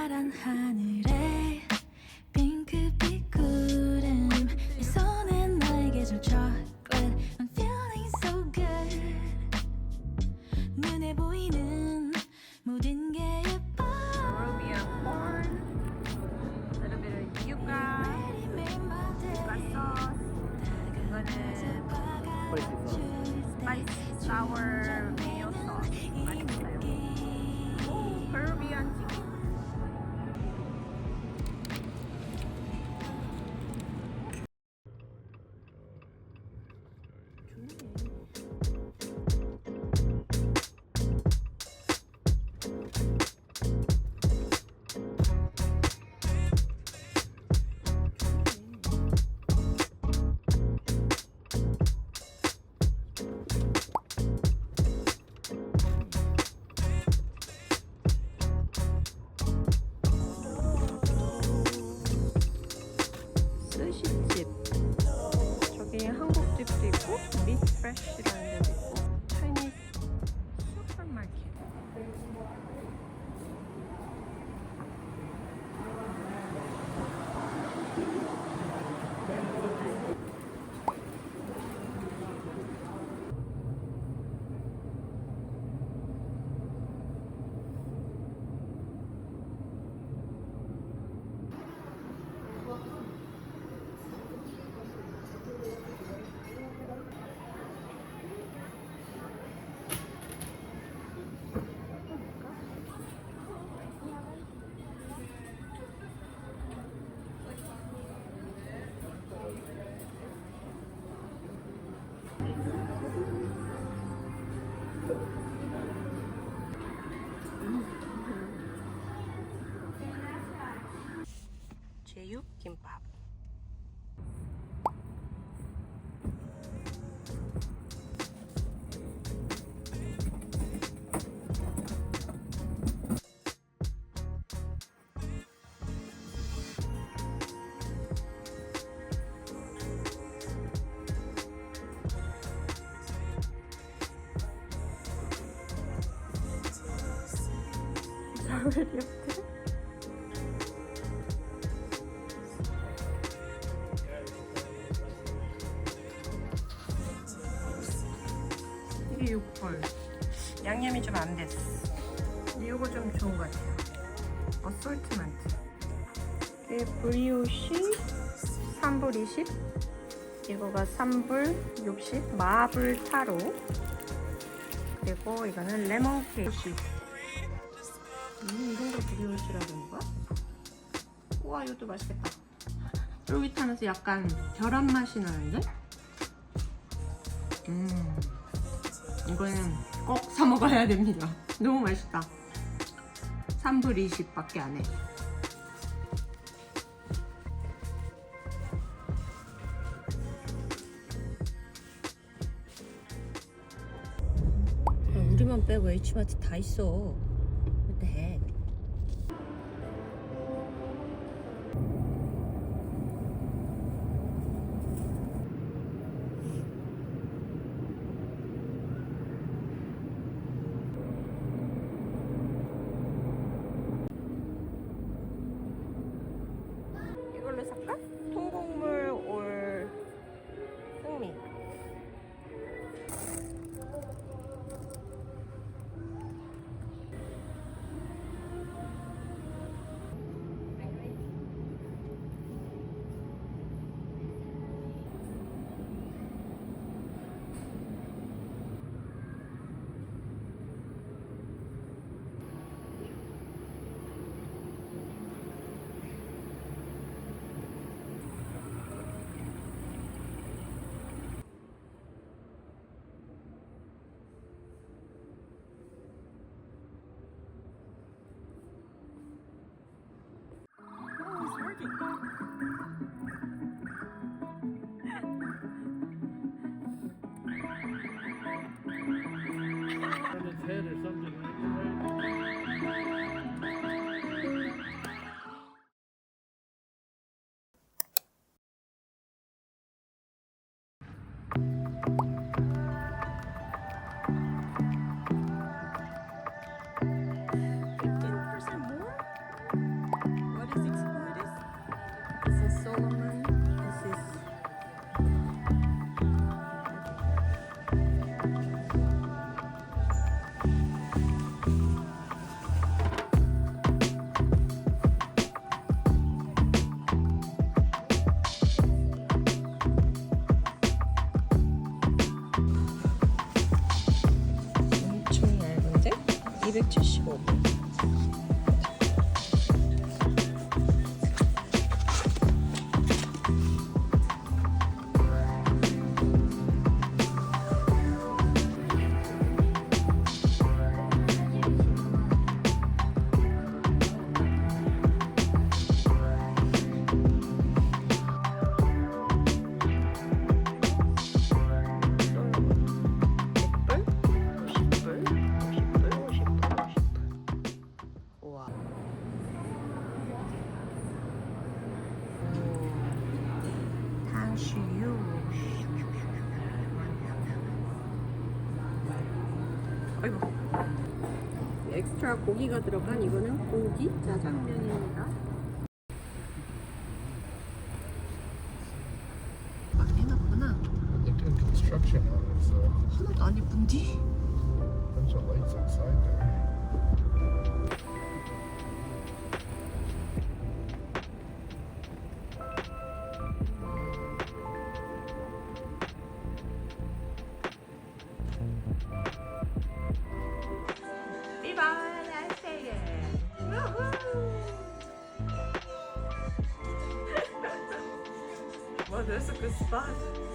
파란 하늘에 핑크빛 구름 내 손에 나에게 줄 chocolate I'm feeling so good 눈에 보이는 모든 게 예뻐 Peruvian corn, a little bit of yuca, yuca sauce. 이거는 spicy sour mayo sauce. 맛있어요. 오, Peruvian chicken. 스시집. 저기 한국집도 있고 미트프레쉬라는 데도 있고 차이니즈 슈퍼마켓. 제육김밥. 이게 6불. 양념이 좀 안 됐어. 근데 이거 좀 좋은 것 같아요. 어솔트먼트. 이게 브리오시 3불 20. 이거가 3불 60. 마블 타로. 그리고 이거는 레몬 케이크. 이런 걸 브리오시라는 거야? 우와, 이것도 맛있겠다. 쫄깃하면서 약간 별한 맛이 나는데? 이거는 꼭 사 먹어야 됩니다. 너무 맛있다. 3불 20밖에 안 해. 우리만 빼고 H마트 다 있어. What the heck? 이걸로 살까? 통곡물 올 승미. Head or something. $15% more? 275. 아이고. 엑스트라 고기가 들어간 이거는 고기 짜장면입니다. 안 해나 보구나. They're doing construction on it, so 하나도 안 예쁜디? a bunch of lights outside there. Viva Las Vegas! Woohoo! Well, that's a good spot.